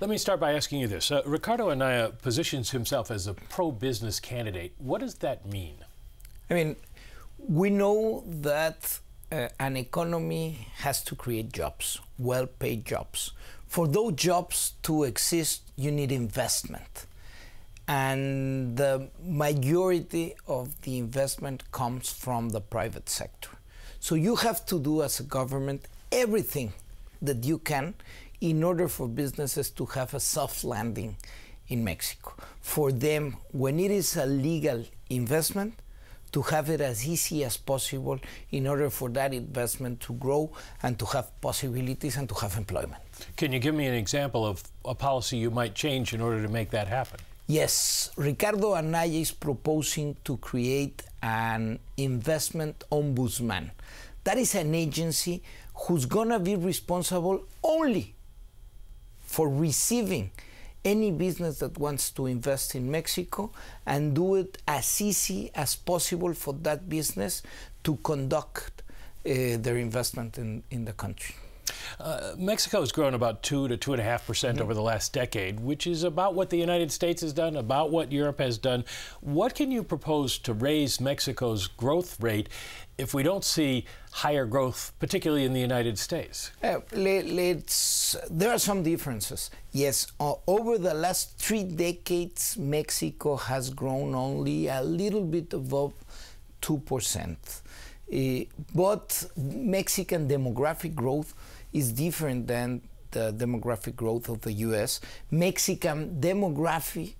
Let me start by asking you this. Ricardo Anaya positions himself as a pro-business candidate. What does that mean? I mean, we know that an economy has to create jobs, well-paid jobs. For those jobs to exist, you need investment. And the majority of the investment comes from the private sector. So you have to do as a government everything that you can in order for businesses to have a soft landing in Mexico. For them, when it is a legal investment, to have it as easy as possible in order for that investment to grow and to have possibilities and to have employment. Can you give me an example of a policy you might change in order to make that happen? Yes, Ricardo Anaya is proposing to create an investment ombudsman. That is an agency who's gonna be responsible only for receiving any business that wants to invest in Mexico and do it as easy as possible for that business to conduct their investment in the country. Mexico has grown about 2 to 2.5% over the last decade, which is about what the United States has done, about what Europe has done. What can you propose to raise Mexico's growth rate if we don't see higher growth, particularly in the United States? There are some differences. Yes, over the last 3 decades, Mexico has grown only a little bit above 2%. But Mexican demographic growth is different than the demographic growth of the U.S. Mexican demographic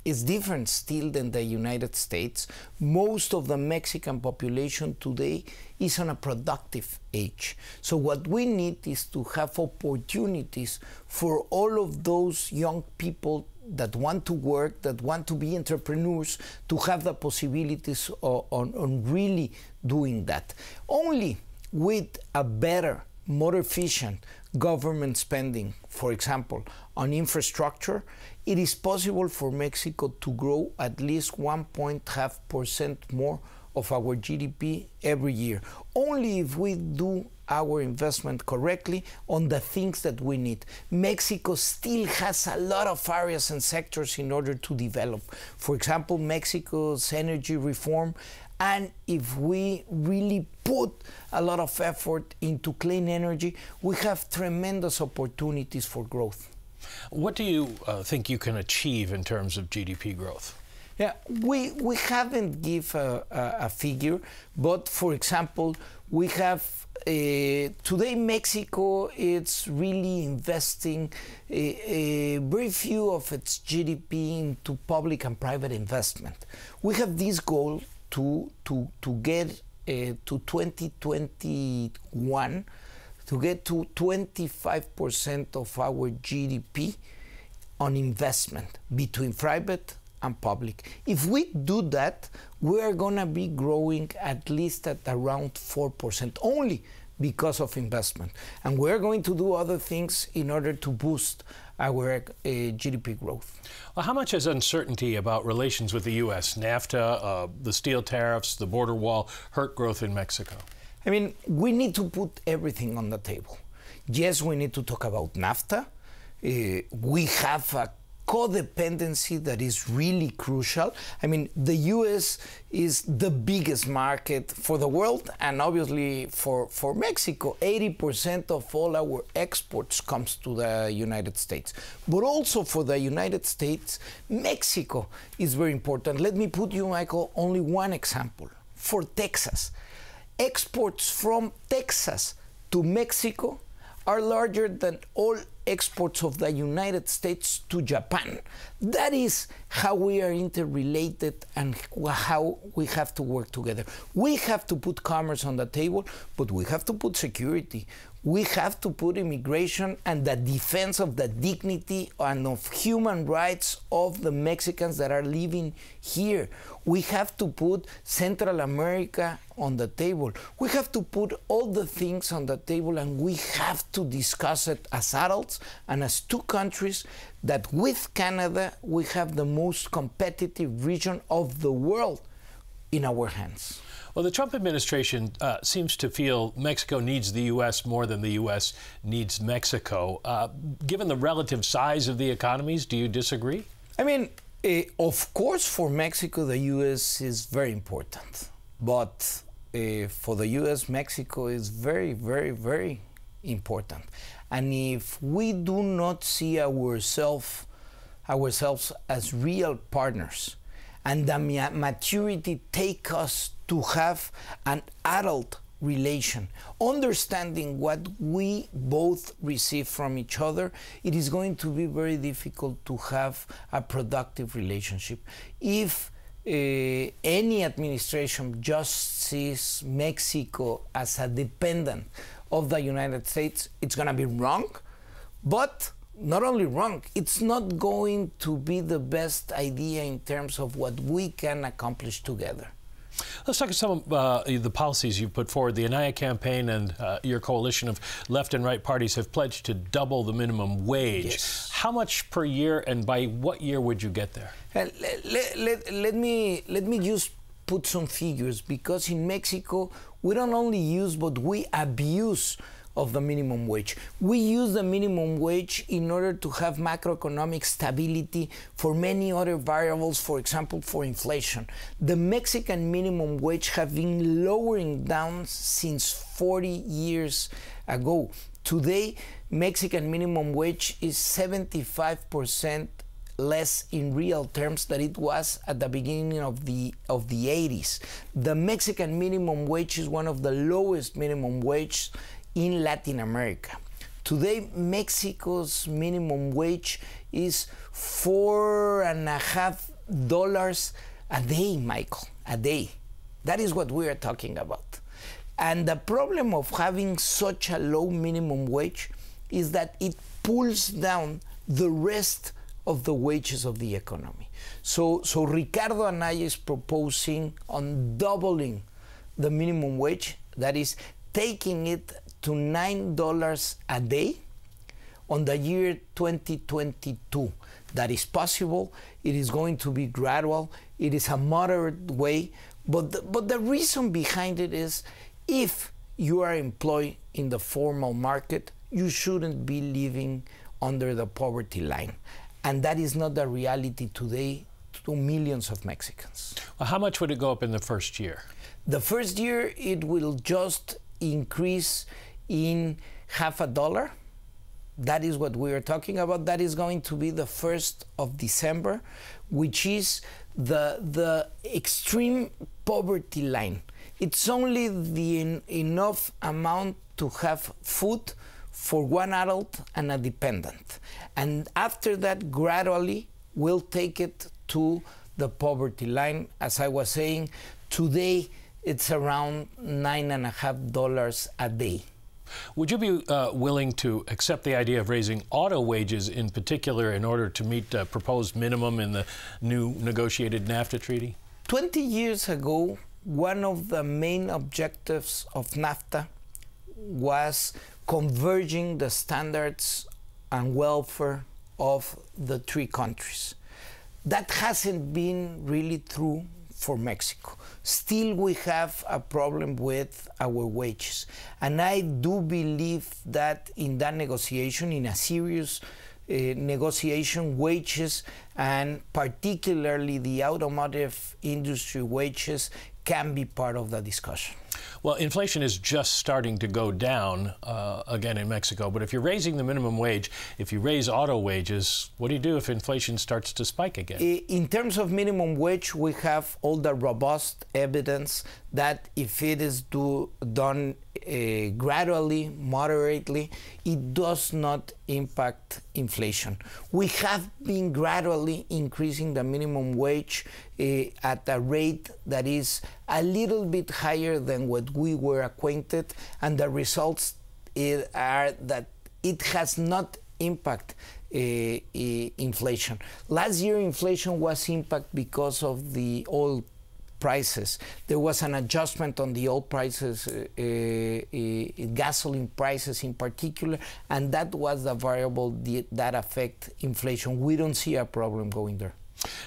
is different still than the United States. Most of the Mexican population today is on a productive age. So what we need is to have opportunities for all of those young people that want to work, that want to be entrepreneurs, to have the possibilities on really doing that. Only with a better, more efficient government spending, for example, on infrastructure, it is possible for Mexico to grow at least 1.5% more of our GDP every year. Only if we do our investment correctly on the things that we need. Mexico still has a lot of areas and sectors in order to develop. For example, Mexico's energy reform. And if we really put a lot of effort into clean energy, we have tremendous opportunities for growth. What do you think you can achieve in terms of GDP growth? Yeah, we haven't given a figure, but for example, we have today Mexico is really investing very few of its GDP into public and private investment. We have this goal to get to 2021 to get to 25% of our GDP on investment between private and public. If we do that, we are going to be growing at least at around 4% only because of investment. And we're going to do other things in order to boost our GDP growth. Well, how much has uncertainty about relations with the U.S., NAFTA, the steel tariffs, the border wall, hurt growth in Mexico? I mean, we need to put everything on the table. Yes, we need to talk about NAFTA. We have a codependency that is really crucial. I mean, the U.S. is the biggest market for the world, and obviously for Mexico, 80% of all our exports comes to the United States. But also for the United States, Mexico is very important. Let me put you, Michael, only one example. For Texas, exports from Texas to Mexico are larger than all exports of the United States to Japan. That is how we are interrelated and how we have to work together. We have to put commerce on the table, but we have to put security. We have to put immigration and the defense of the dignity and of human rights of the Mexicans that are living here. We have to put Central America on the table. We have to put all the things on the table, and we have to discuss it as adults and as two countries that with Canada, we have the most competitive region of the world in our hands. Well, the Trump administration seems to feel Mexico needs the U.S. more than the U.S. needs Mexico. Given the relative size of the economies, do you disagree? I mean, of course, for Mexico, the U.S. is very important. But for the U.S., Mexico is very, very, very important. And if we do not see ourselves as real partners, and the maturity take us to have an adult relation, understanding what we both receive from each other, it is going to be very difficult to have a productive relationship. If any administration just sees Mexico as a dependent of the United States, it's going to be wrong. But not only wrong, it's not going to be the best idea in terms of what we can accomplish together. Let's talk about some of the policies you've put forward. The Anaya campaign and your coalition of left and right parties have pledged to double the minimum wage. Yes. How much per year, and by what year would you get there? Let me just put some figures, because in Mexico we don't only use but we abuse of the minimum wage. We use the minimum wage in order to have macroeconomic stability for many other variables, for example, for inflation. The Mexican minimum wage have been lowering down since 40 years ago. Today, Mexican minimum wage is 75% less in real terms than it was at the beginning of the 80s. The Mexican minimum wage is one of the lowest minimum wages in Latin America. Today, Mexico's minimum wage is $4.50 a day, Michael, a day. That is what we are talking about. And the problem of having such a low minimum wage is that it pulls down the rest of the wages of the economy. So Ricardo Anaya is proposing on doubling the minimum wage, that is taking it to $9 a day on the year 2022. That is possible. It is going to be gradual. It is a moderate way. But the reason behind it is, if you are employed in the formal market, you shouldn't be living under the poverty line. And that is not the reality today to millions of Mexicans. Well, how much would it go up in the first year? The first year, it will just increase in $0.50. That is what we are talking about. That is going to be the 1st of December, which is the extreme poverty line. It's only the enough amount to have food for one adult and a dependent. And after that, gradually, we'll take it to the poverty line. As I was saying, today it's around $9.50 a day. Would you be willing to accept the idea of raising auto wages in particular in order to meet the proposed minimum in the new negotiated NAFTA treaty? 20 years ago, one of the main objectives of NAFTA was converging the standards and welfare of the three countries. That hasn't been really true for Mexico. Still, we have a problem with our wages. And I do believe that in that negotiation, in a serious negotiation, wages, and particularly the automotive industry wages, can be part of the discussion. Well, inflation is just starting to go down again in Mexico. But if you're raising the minimum wage, if you raise auto wages, what do you do if inflation starts to spike again? In terms of minimum wage, we have all the robust evidence that if it is done gradually, moderately, it does not impact inflation. We have been gradually increasing the minimum wage at a rate that is a little bit higher than what we were acquainted, and the results are that it has not impacted inflation. Last year, inflation was impacted because of the oil prices. There was an adjustment on the oil prices, gasoline prices in particular, and that was the variable that affect inflation. We don't see a problem going there.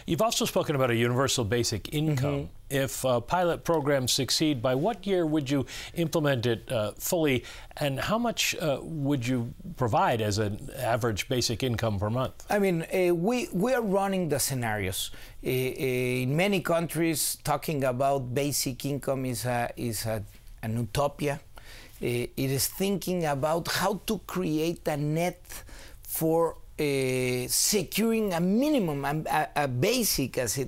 You've also spoken about a universal basic income. If pilot programs succeed, by what year would you implement it fully, and how much would you provide as an average basic income per month? I mean, we are running the scenarios. In many countries, talking about basic income is an utopia. It is thinking about how to create a net for securing a minimum, a basic, as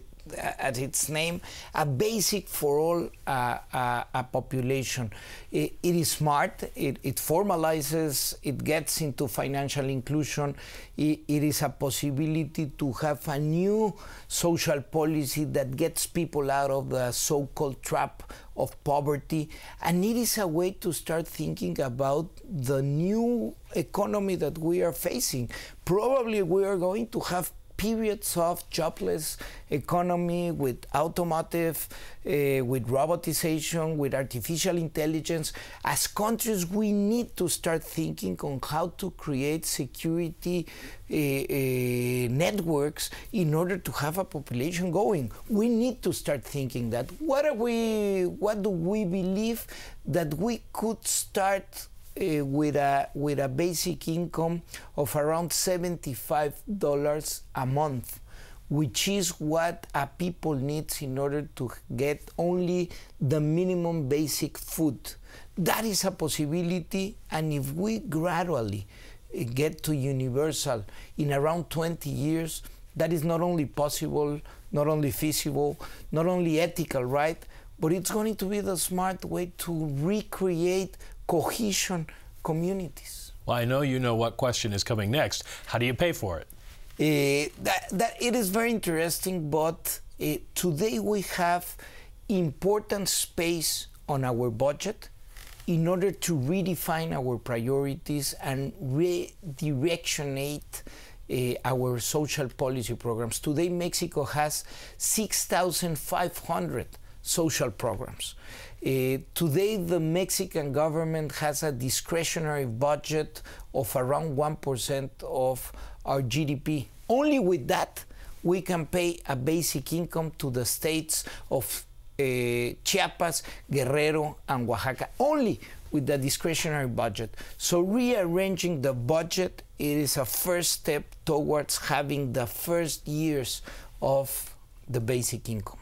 its name, a basic for all a population. It is smart, it formalizes, it gets into financial inclusion. It is a possibility to have a new social policy that gets people out of the so-called trap of poverty, and it is a way to start thinking about the new economy that we are facing. Probably we are going to have periods of jobless economy with automotive, with robotization, with artificial intelligence. As countries, we need to start thinking on how to create security networks in order to have a population going. We need to start thinking that. What do we believe that we could start with a basic income of around $75 a month, which is what a people needs in order to get only the minimum basic food. That is a possibility, and if we gradually get to universal in around 20 years, that is not only possible, not only feasible, not only ethical, right, but it's going to be the smart way to recreate cohesion communities. Well, I know you know what question is coming next. How do you pay for it? It is very interesting, but today we have important space on our budget in order to redefine our priorities and redirectionate our social policy programs. Today, Mexico has 6,500 social programs. Today, the Mexican government has a discretionary budget of around 1% of our GDP. Only with that, we can pay a basic income to the states of Chiapas, Guerrero, and Oaxaca, only with the discretionary budget. So rearranging the budget, it is a first step towards having the first years of the basic income.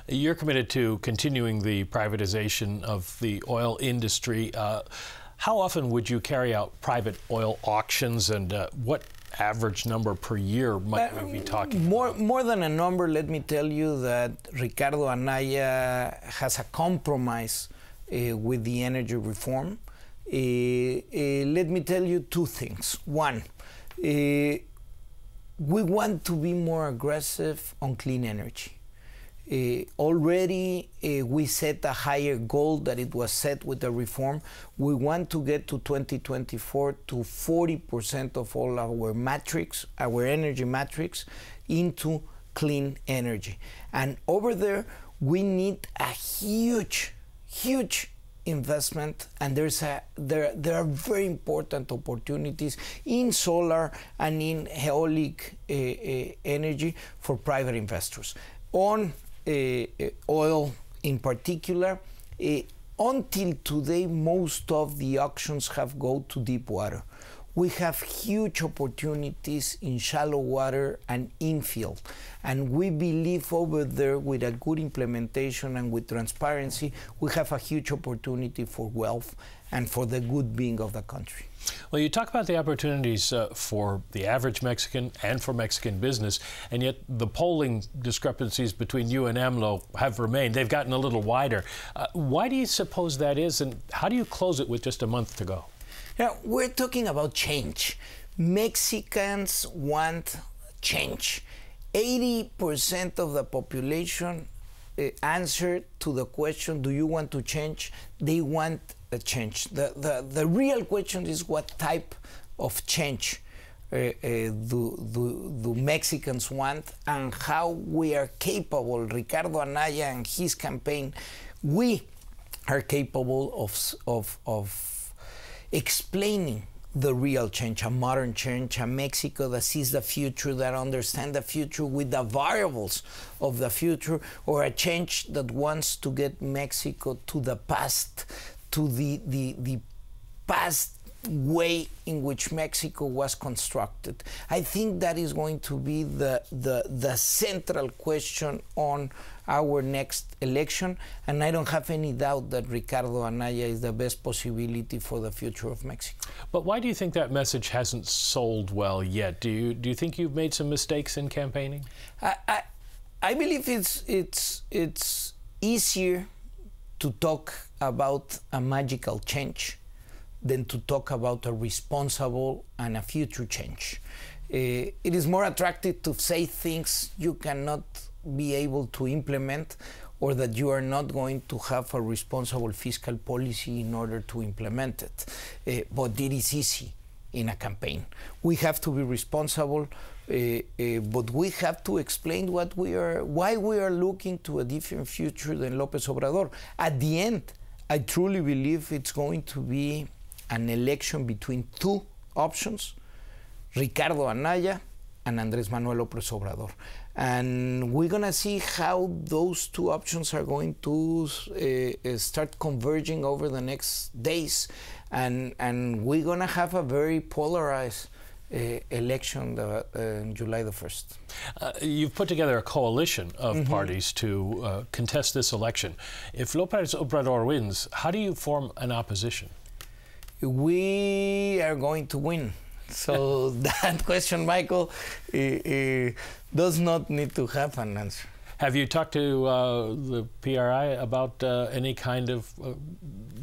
You're committed to continuing the privatization of the oil industry. How often would you carry out private oil auctions, and what average number per year might we be talking about? More than a number, let me tell you that Ricardo Anaya has a compromise with the energy reform. Let me tell you two things. One, we want to be more aggressive on clean energy. Already we set a higher goal that it was set with the reform. We want to get to 2024 to 40% of all our matrix, our energy matrix, into clean energy. And over there, we need a huge investment, and there are very important opportunities in solar and in eolic energy for private investors. On oil in particular, until today, most of the auctions have gone to deep water. We have huge opportunities in shallow water and infield, and we believe over there, with a good implementation and with transparency, we have a huge opportunity for wealth and for the good being of the country. Well, you talk about the opportunities for the average Mexican and for Mexican business, and yet the polling discrepancies between you and AMLO have remained. They've gotten a little wider. Why do you suppose that is, and how do you close it with just a month to go? Yeah, we're talking about change. Mexicans want change. 80% of the population answered to the question, do you want to change? They want a change. The real question is, what type of change do Mexicans want, and how we are capable, Ricardo Anaya and his campaign, we are capable of explaining the real change, a modern change, a Mexico that sees the future, that understands the future with the variables of the future, or a change that wants to get Mexico to the past, to the past way in which Mexico was constructed. I think that is going to be the central question on our next election, and I don't have any doubt that Ricardo Anaya is the best possibility for the future of Mexico. But why do you think that message hasn't sold well yet? Do you think you've made some mistakes in campaigning? I believe it's easier to talk about a magical change than to talk about a responsible and a future change. It is more attractive to say things you cannot be able to implement, or that you are not going to have a responsible fiscal policy in order to implement it. But it is easy in a campaign. We have to be responsible, but we have to explain why we are looking to a different future than Lopez Obrador. At the end, I truly believe it's going to be an election between two options, Ricardo Anaya and Andrés Manuel López Obrador. And we're going to see how those two options are going to start converging over the next days. And we're going to have a very polarized election on July the 1st. You've put together a coalition of parties to contest this election. If Lopez Obrador wins, how do you form an opposition? We are going to win. So that question, Michael, does not need to have an answer. Have you talked to the PRI about any kind of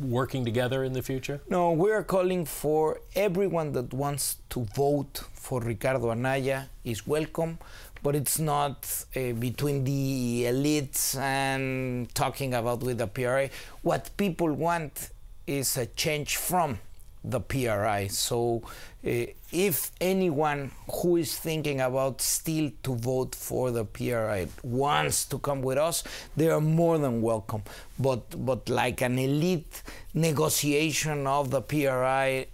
working together in the future? No, we are calling for everyone that wants to vote for Ricardo Anaya is welcome, but it's not between the elites and talking about with the PRI. What people want is a change from the PRI. So if anyone who is thinking about still to vote for the PRI wants to come with us, they are more than welcome. But like an elite negotiation of the PRI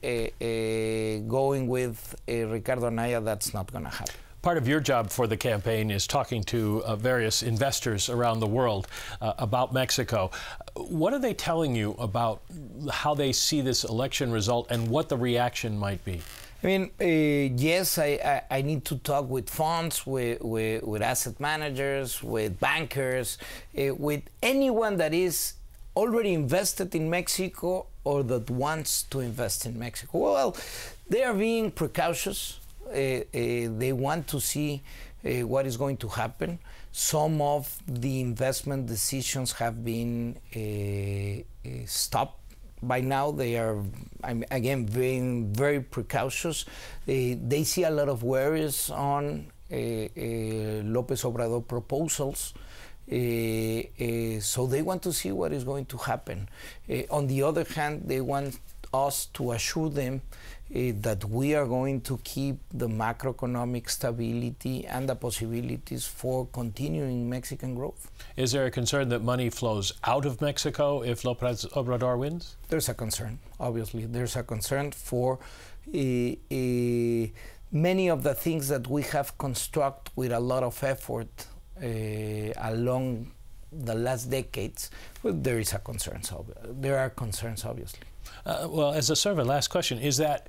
going with Ricardo Anaya, that's not going to happen. Part of your job for the campaign is talking to various investors around the world about Mexico. What are they telling you about how they see this election result and what the reaction might be? I mean, yes, I need to talk with funds, with asset managers, with bankers, with anyone that is already invested in Mexico or that wants to invest in Mexico. Well, they are being precautious. They want to see what is going to happen. Some of the investment decisions have been stopped by now. They are, again, being very precautious. They see a lot of worries on Lopez Obrador proposals. So they want to see what is going to happen. On the other hand, they want us to assure them that we are going to keep the macroeconomic stability and the possibilities for continuing Mexican growth. Is there a concern that money flows out of Mexico if Lopez Obrador wins? There's a concern, obviously. There's a concern for many of the things that we have constructed with a lot of effort along the last decades. Well, there is a concern. So there are concerns, obviously. Well, as a sort of a last question, is that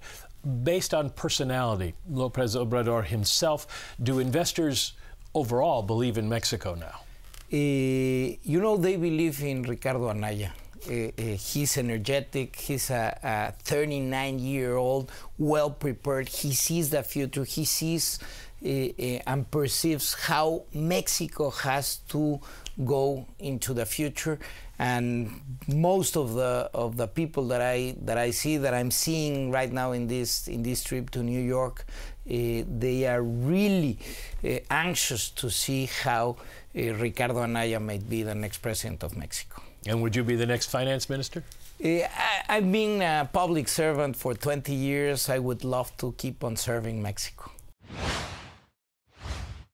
based on personality, Lopez Obrador himself, do investors overall believe in Mexico now? You know, they believe in Ricardo Anaya. He's energetic. He's a 39-year-old, well-prepared. He sees the future. He sees and perceives how Mexico has to go into the future. And most of the people that I see, that I'm seeing right now in this trip to New York, they are really anxious to see how Ricardo Anaya might be the next president of Mexico. And would you be the next finance minister? I've been a public servant for 20 years. I would love to keep on serving Mexico.